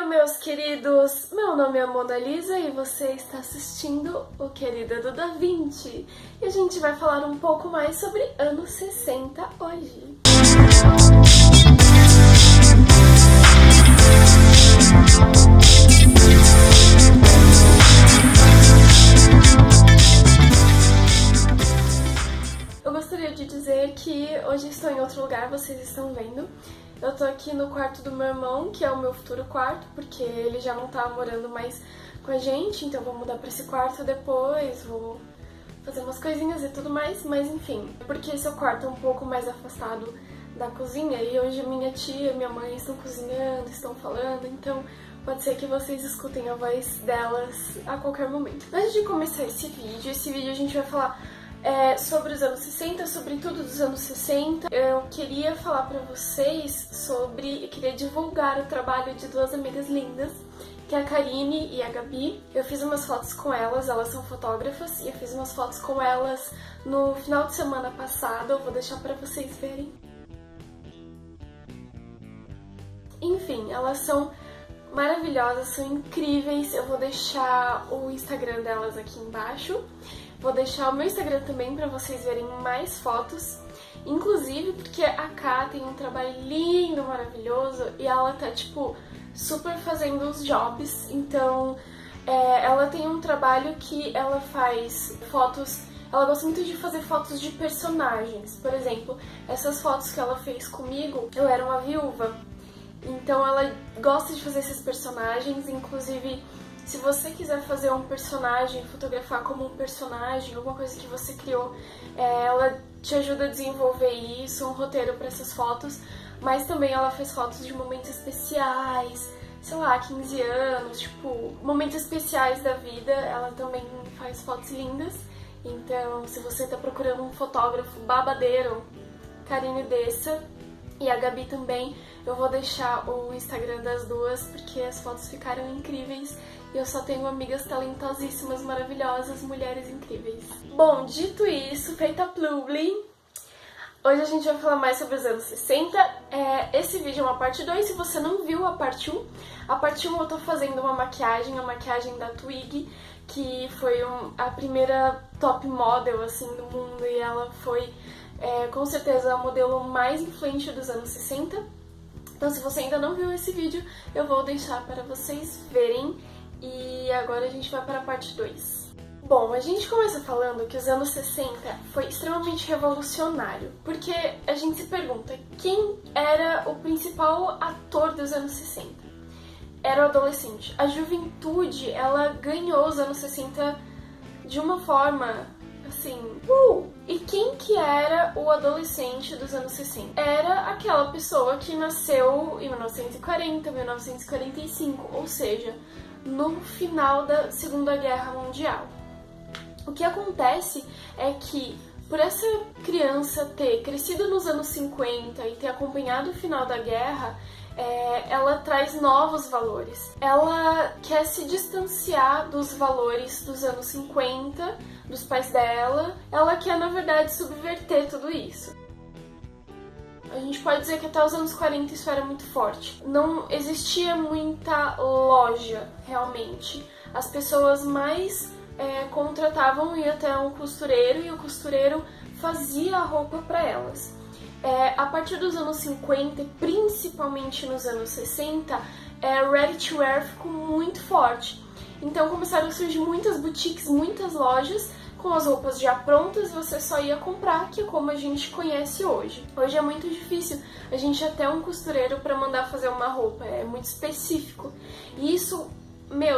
dia, meus queridos! Meu nome é Mona Lisa e você está assistindo o Querida do Da Vinci. E a gente vai falar um pouco mais sobre anos 60 hoje. Eu gostaria de dizer que hoje estou em outro lugar, vocês estão vendo. Eu tô aqui no quarto do meu irmão, que é o meu futuro quarto, porque ele já não tá morando mais com a gente, então vou mudar pra esse quarto depois, vou fazer umas coisinhas e tudo mais, mas enfim. Porque esse quarto é um pouco mais afastado da cozinha e hoje minha tia e minha mãe estão cozinhando, estão falando, então pode ser que vocês escutem a voz delas a qualquer momento. Antes de começar esse vídeo a gente vai falar sobre os anos 60, sobre tudo dos anos 60. Eu queria falar pra vocês eu queria divulgar o trabalho de duas amigas lindas, que é a Karine e a Gabi. Eu fiz umas fotos com elas são fotógrafas, e eu fiz umas fotos com elas no final de semana passado, eu vou deixar pra vocês verem. Enfim, elas são maravilhosas, são incríveis, eu vou deixar o Instagram delas aqui embaixo. Vou deixar o meu Instagram também pra vocês verem mais fotos, inclusive porque a Ká tem um trabalho lindo, maravilhoso, e ela tá, tipo, super fazendo os jobs, então ela tem um trabalho que ela faz fotos, ela gosta muito de fazer fotos de personagens. Por exemplo, essas fotos que ela fez comigo, eu era uma viúva, então ela gosta de fazer esses personagens, inclusive se você quiser fazer um personagem, fotografar como um personagem, alguma coisa que você criou, ela te ajuda a desenvolver isso, um roteiro para essas fotos, mas também ela fez fotos de momentos especiais, sei lá, 15 anos, tipo, momentos especiais da vida, ela também faz fotos lindas. Então, se você tá procurando um fotógrafo babadeiro, Karine Dessa e a Gabi também, eu vou deixar o Instagram das duas, porque as fotos ficaram incríveis e eu só tenho amigas talentosíssimas, maravilhosas, mulheres incríveis. Bom, dito isso, feita a publi, hoje a gente vai falar mais sobre os anos 60. Esse vídeo é uma parte 2, se você não viu a parte 1. A parte 1 eu tô fazendo uma maquiagem, a maquiagem da Twig, que foi a primeira top model, assim, do mundo, e ela foi, com certeza, a modelo mais influente dos anos 60. Então, se você ainda não viu esse vídeo, eu vou deixar para vocês verem. E agora a gente vai para a parte 2. Bom, a gente começa falando que os anos 60 foi extremamente revolucionário, porque a gente se pergunta quem era o principal ator dos anos 60. Era o adolescente. A juventude, ela ganhou os anos 60 de uma forma, assim, E quem que era o adolescente dos anos 60? Era aquela pessoa que nasceu em 1940, 1945, ou seja, no final da Segunda Guerra Mundial. O que acontece é que, por essa criança ter crescido nos anos 50 e ter acompanhado o final da guerra, ela traz novos valores. Ela quer se distanciar dos valores dos anos 50, dos pais dela. Ela quer, na verdade, subverter tudo isso. A gente pode dizer que até os anos 40 isso era muito forte. Não existia muita loja, realmente. As pessoas mais contratavam ir até um costureiro e o costureiro fazia a roupa para elas. A partir dos anos 50, principalmente nos anos 60, ready to wear ficou muito forte. Então começaram a surgir muitas boutiques, muitas lojas com as roupas já prontas, você só ia comprar, que é como a gente conhece hoje. Hoje é muito difícil a gente ir até um costureiro para mandar fazer uma roupa, é muito específico. E isso,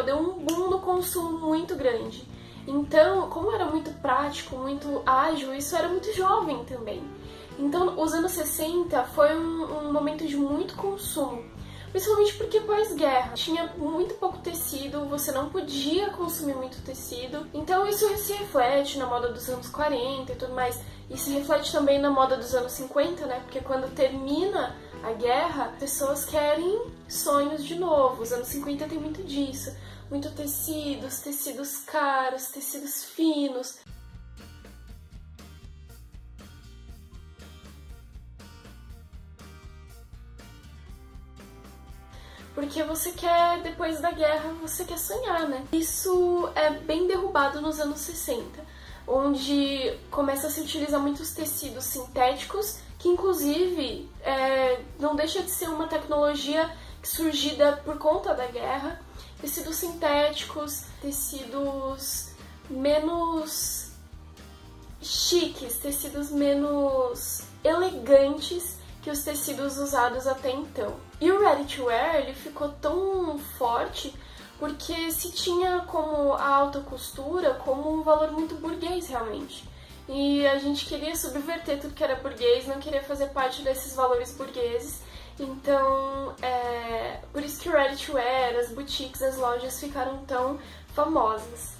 deu um boom no consumo muito grande. Então, como era muito prático, muito ágil, isso era muito jovem também. Então, os anos 60 foi um momento de muito consumo. Principalmente porque pós-guerra tinha muito pouco tecido, você não podia consumir muito tecido. Então isso se reflete na moda dos anos 40 e tudo mais. E se reflete também na moda dos anos 50, né? Porque quando termina a guerra, pessoas querem sonhos de novo. Os anos 50 tem muito disso. Muito tecidos caros, tecidos finos. porque você quer, depois da guerra, você quer sonhar, né? Isso é bem derrubado nos anos 60, onde começa a se utilizar muitos tecidos sintéticos, que inclusive não deixa de ser uma tecnologia surgida por conta da guerra. Tecidos sintéticos, tecidos menos chiques, tecidos menos elegantes que os tecidos usados até então. E o ready to wear, ele ficou tão forte porque se tinha como a alta costura como um valor muito burguês realmente. E a gente queria subverter tudo que era burguês, não queria fazer parte desses valores burgueses. Então, por isso que o ready to wear, as boutiques, as lojas ficaram tão famosas.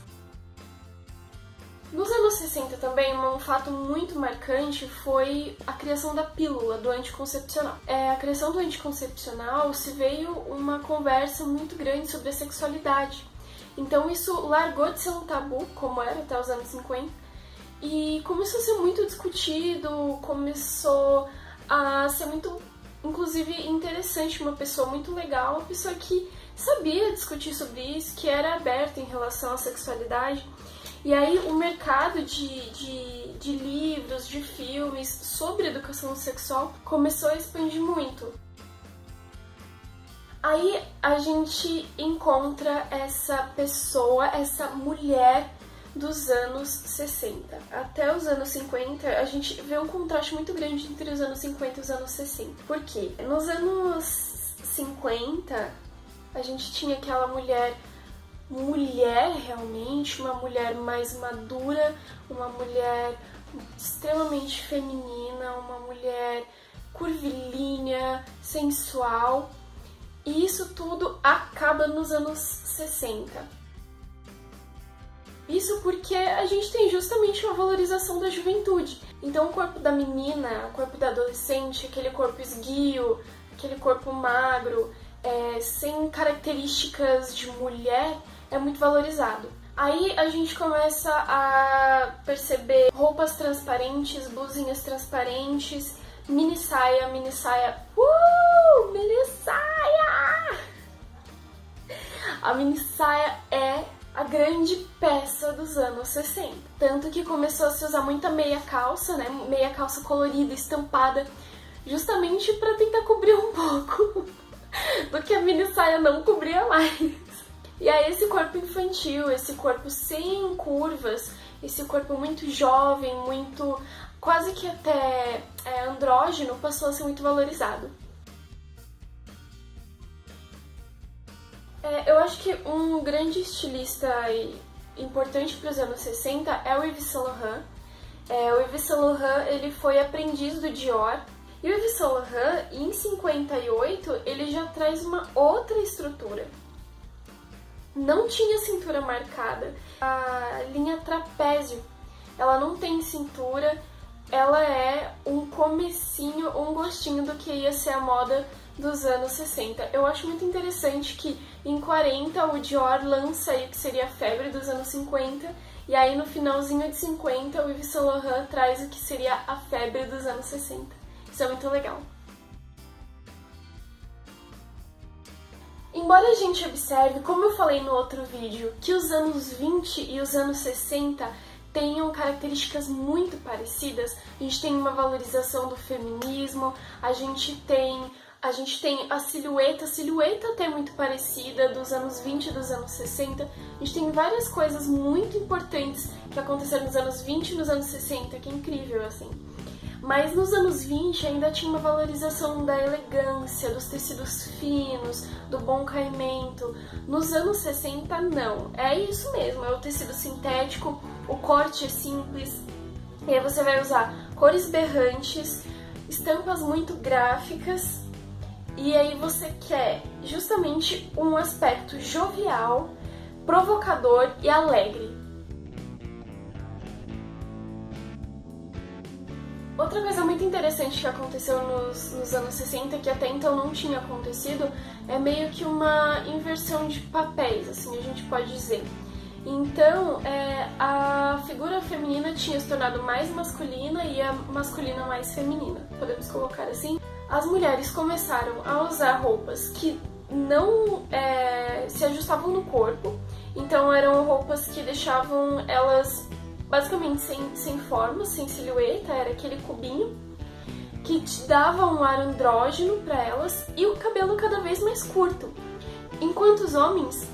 Nos anos 60 também, um fato muito marcante foi a criação da pílula, do anticoncepcional. A criação do anticoncepcional se veio uma conversa muito grande sobre a sexualidade. Então isso largou de ser um tabu, como era até os anos 50, e começou a ser muito discutido, começou a ser muito, inclusive, interessante, uma pessoa muito legal, uma pessoa que sabia discutir sobre isso, que era aberta em relação à sexualidade. E aí o mercado de livros, de filmes sobre educação sexual começou a expandir muito. Aí a gente encontra essa pessoa, essa mulher dos anos 60. Até os anos 50, a gente vê um contraste muito grande entre os anos 50 e os anos 60. Por quê? Nos anos 50, a gente tinha aquela mulher realmente, uma mulher mais madura, uma mulher extremamente feminina, uma mulher curvilínea, sensual. E isso tudo acaba nos anos 60. Isso porque a gente tem justamente uma valorização da juventude. Então o corpo da menina, o corpo da adolescente, aquele corpo esguio, aquele corpo magro, sem características de mulher, é muito valorizado. Aí a gente começa a perceber roupas transparentes, blusinhas transparentes, mini saia, mini saia. A mini saia é a grande peça dos anos 60. Tanto que começou a se usar muita meia calça, né? Meia calça colorida, estampada, justamente para tentar cobrir um pouco do que a mini saia não cobria mais. E aí esse corpo infantil, esse corpo sem curvas, esse corpo muito jovem, muito quase que até andrógeno, passou a ser muito valorizado. Eu acho que um grande estilista importante para os anos 60 é o Yves Saint Laurent. O Yves Saint Laurent, ele foi aprendiz do Dior. E o Yves Saint Laurent, em 58, ele já traz uma outra estrutura. Não tinha cintura marcada. A linha trapézio, ela não tem cintura, ela é um comecinho, um gostinho do que ia ser a moda dos anos 60. Eu acho muito interessante que em 40 o Dior lança aí o que seria a febre dos anos 50, e aí no finalzinho de 50 o Yves Saint Laurent traz o que seria a febre dos anos 60. Isso é muito legal. Embora a gente observe, como eu falei no outro vídeo, que os anos 20 e os anos 60 tenham características muito parecidas, a gente tem uma valorização do feminismo, a gente tem a silhueta até muito parecida dos anos 20 e dos anos 60. A gente tem várias coisas muito importantes que aconteceram nos anos 20 e nos anos 60, que é incrível, assim. Mas nos anos 20 ainda tinha uma valorização da elegância, dos tecidos finos, do bom caimento. Nos anos 60, não. É isso mesmo, é o tecido sintético, o corte é simples. E aí você vai usar cores berrantes, estampas muito gráficas. E aí você quer justamente um aspecto jovial, provocador e alegre. Outra coisa muito interessante que aconteceu nos anos 60, que até então não tinha acontecido, é meio que uma inversão de papéis, assim a gente pode dizer. Então, a figura feminina tinha se tornado mais masculina e a masculina mais feminina, podemos colocar assim. As mulheres começaram a usar roupas que não se ajustavam no corpo, então eram roupas que deixavam elas basicamente sem forma, sem silhueta, era aquele cubinho que te dava um ar andrógeno para elas e o cabelo cada vez mais curto. Enquanto os homens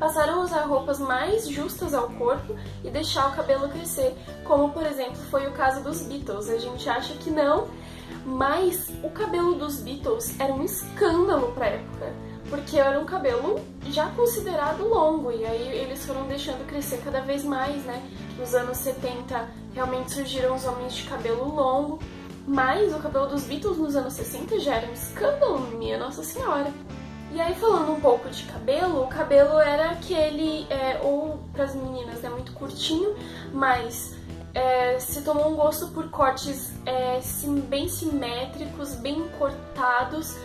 passaram a usar roupas mais justas ao corpo e deixar o cabelo crescer, como por exemplo foi o caso dos Beatles. A gente acha que não, mas o cabelo dos Beatles era um escândalo para a época, porque era um cabelo já considerado longo, e aí eles foram deixando crescer cada vez mais, né? Nos anos 70 realmente surgiram os homens de cabelo longo, mas o cabelo dos Beatles nos anos 60 já era um escândalo, minha Nossa Senhora. E aí, falando um pouco de cabelo, o cabelo era aquele, ou pras meninas, né, muito curtinho, mas se tomou um gosto por cortes bem simétricos, bem cortados,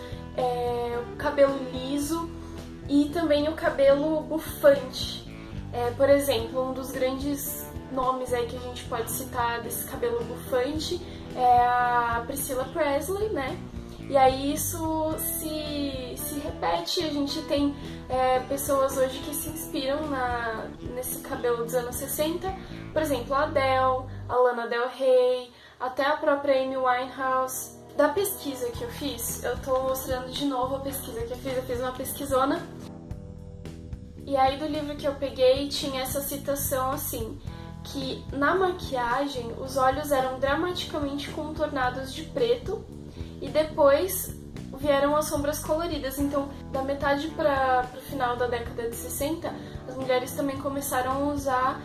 o cabelo liso e também o cabelo bufante. Por exemplo, um dos grandes nomes aí que a gente pode citar desse cabelo bufante é a Priscilla Presley, né? E aí isso se repete, a gente tem pessoas hoje que se inspiram nesse cabelo dos anos 60, por exemplo, a Adele, a Lana Del Rey, até a própria Amy Winehouse. Da pesquisa que eu fiz, eu tô mostrando de novo a pesquisa que eu fiz uma pesquisona, e aí do livro que eu peguei tinha essa citação assim, que na maquiagem os olhos eram dramaticamente contornados de preto, e depois vieram as sombras coloridas. Então, da metade para o final da década de 60, as mulheres também começaram a usar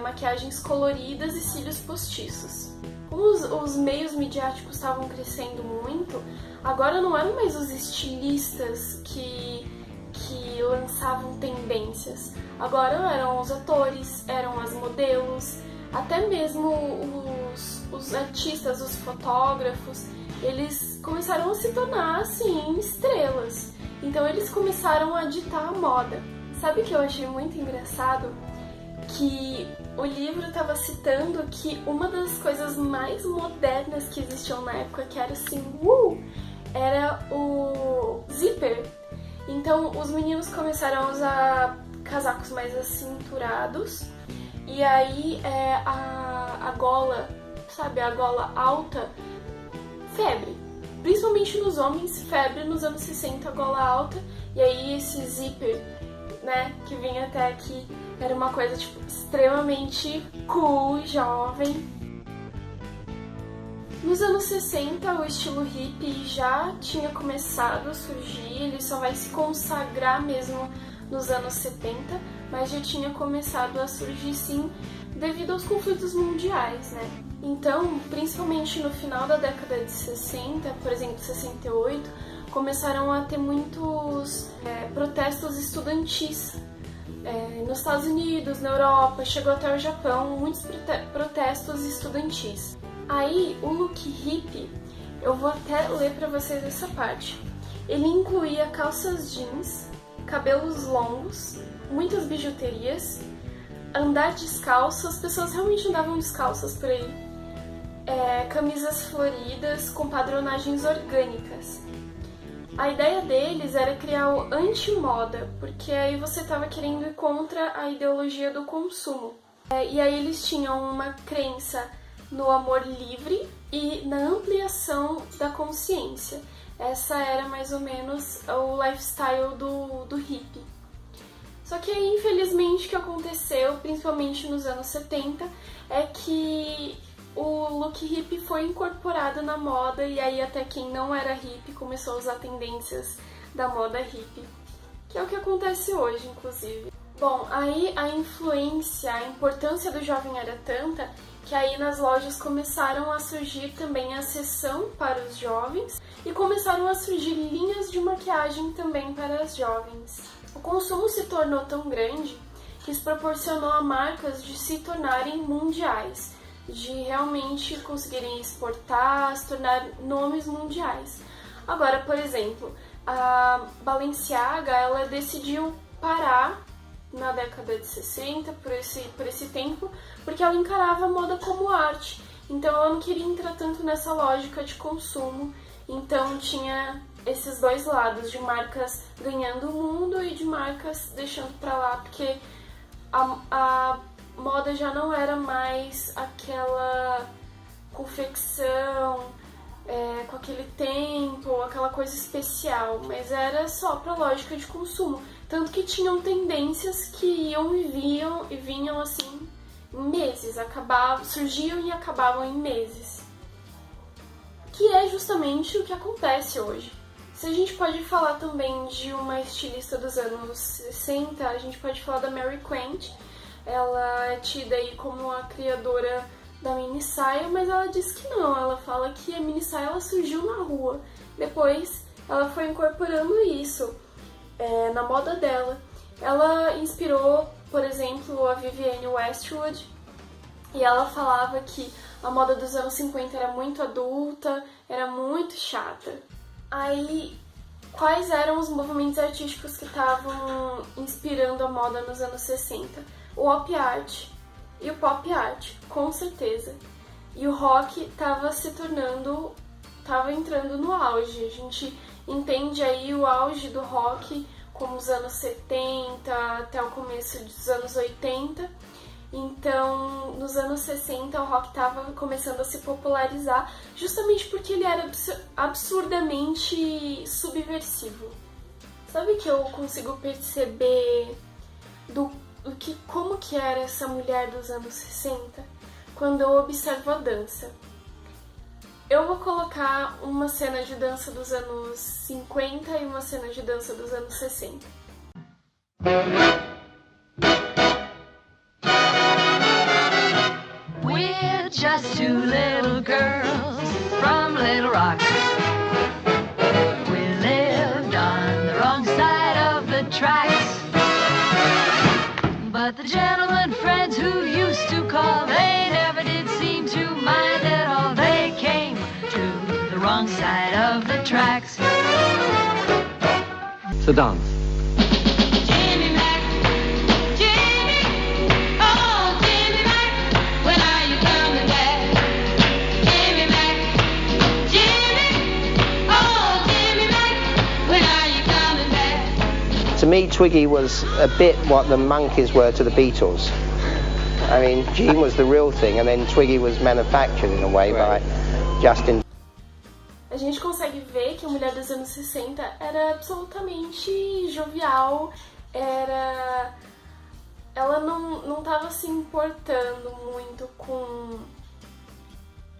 maquiagens coloridas e cílios postiços. Como os meios midiáticos estavam crescendo muito, agora não eram mais os estilistas que lançavam tendências. Agora eram os atores, eram as modelos, até mesmo os artistas, os fotógrafos. Eles começaram a se tornar, assim, estrelas. Então eles começaram a ditar a moda. Sabe o que eu achei muito engraçado? Que o livro estava citando que uma das coisas mais modernas que existiam na época, que era assim, era o zíper. Então os meninos começaram a usar casacos mais acinturados, e aí a gola, sabe, a gola alta, febre. Principalmente nos homens, febre nos anos 60, gola alta, e aí esse zíper, né, que vinha até aqui, era uma coisa, tipo, extremamente cool, jovem. Nos anos 60, o estilo hippie já tinha começado a surgir, ele só vai se consagrar mesmo nos anos 70, mas já tinha começado a surgir sim devido aos conflitos mundiais, né? Então, principalmente no final da década de 60, por exemplo, 68, começaram a ter muitos protestos estudantis. Nos Estados Unidos, na Europa, chegou até o Japão, muitos protestos estudantis. Aí, o look hippie, eu vou até ler pra vocês essa parte. Ele incluía calças jeans, cabelos longos, muitas bijuterias, andar descalço, as pessoas realmente andavam descalças por aí, camisas floridas com padronagens orgânicas. A ideia deles era criar o anti-moda, porque aí você estava querendo ir contra a ideologia do consumo. E aí eles tinham uma crença no amor livre e na ampliação da consciência. Essa era mais ou menos o lifestyle do hippie. Só que aí, infelizmente, o que aconteceu, principalmente nos anos 70, é que o look hippie foi incorporado na moda, e aí até quem não era hippie começou a usar tendências da moda hippie, que é o que acontece hoje, inclusive. Bom, aí a influência, a importância do jovem era tanta que aí nas lojas começaram a surgir também a seção para os jovens e começaram a surgir linhas de maquiagem também para as jovens. O consumo se tornou tão grande que isso proporcionou a marcas de se tornarem mundiais, de realmente conseguirem exportar, se tornar nomes mundiais. Agora, por exemplo, a Balenciaga, ela decidiu parar na década de 60, por esse tempo, porque ela encarava a moda como arte. Então ela não queria entrar tanto nessa lógica de consumo, então tinha esses dois lados, de marcas ganhando o mundo e de marcas deixando pra lá, porque a moda já não era mais aquela confecção, com aquele tempo, aquela coisa especial, mas era só pra lógica de consumo. Tanto que tinham tendências que iam e vinham assim em meses, surgiam e acabavam em meses. Que é justamente o que acontece hoje. Se a gente pode falar também de uma estilista dos anos 60, a gente pode falar da Mary Quant. Ela é tida aí como a criadora da mini saia, mas ela diz que não. Ela fala que a mini saia ela surgiu na rua. Depois ela foi incorporando isso na moda dela. Ela inspirou, por exemplo, a Vivienne Westwood, e ela falava que a moda dos anos 50 era muito adulta, era muito chata. Aí, quais eram os movimentos artísticos que estavam inspirando a moda nos anos 60? O op art e o pop art, com certeza. E o rock estava entrando no auge. A gente entende aí o auge do rock como os anos 70 até o começo dos anos 80. Então, nos anos 60, o rock estava começando a se popularizar justamente porque ele era absurdamente subversivo. Sabe que eu consigo perceber como que era essa mulher dos anos 60 quando eu observo a dança? Eu vou colocar uma cena de dança dos anos 50 e uma cena de dança dos anos 60. We're just two little girls from Little Rock. We lived on the wrong side of the tracks. But the gentlemen friends who used to call, they never did seem to mind at all. They came to the wrong side of the tracks. So dance. Jimmy Mac, Jimmy, oh Jimmy Mac, when are you coming back? Jimmy Mac, Jimmy, oh Jimmy Mac, when are you coming back? To me, Twiggy was a bit what the Monkees were to the Beatles. I mean, Gene was the real thing, and then Twiggy was manufactured in a way by Justin. A gente consegue ver que a mulher dos anos 60 era absolutamente jovial, ela não estava se importando muito com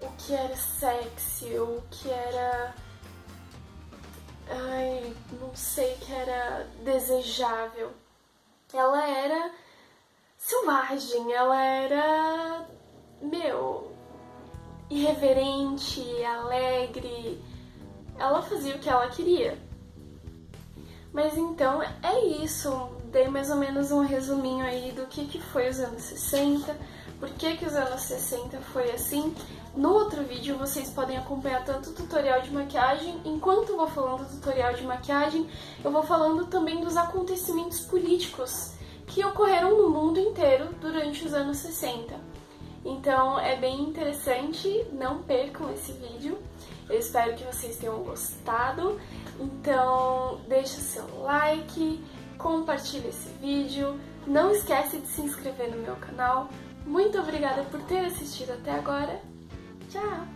o que era sexy, ou o que era, não sei, que era desejável. Ela era selvagem, ela era, irreverente, alegre, ela fazia o que ela queria. Mas então é isso, dei mais ou menos um resuminho aí do que foi os anos 60, por que os anos 60 foi assim. No outro vídeo vocês podem acompanhar tanto o tutorial de maquiagem, enquanto eu vou falando do tutorial de maquiagem, eu vou falando também dos acontecimentos políticos que ocorreram no mundo inteiro durante os anos 60. Então é bem interessante, não percam esse vídeo. Eu espero que vocês tenham gostado. Então deixa seu like, compartilha esse vídeo. Não esquece de se inscrever no meu canal. Muito obrigada por ter assistido até agora. Tchau!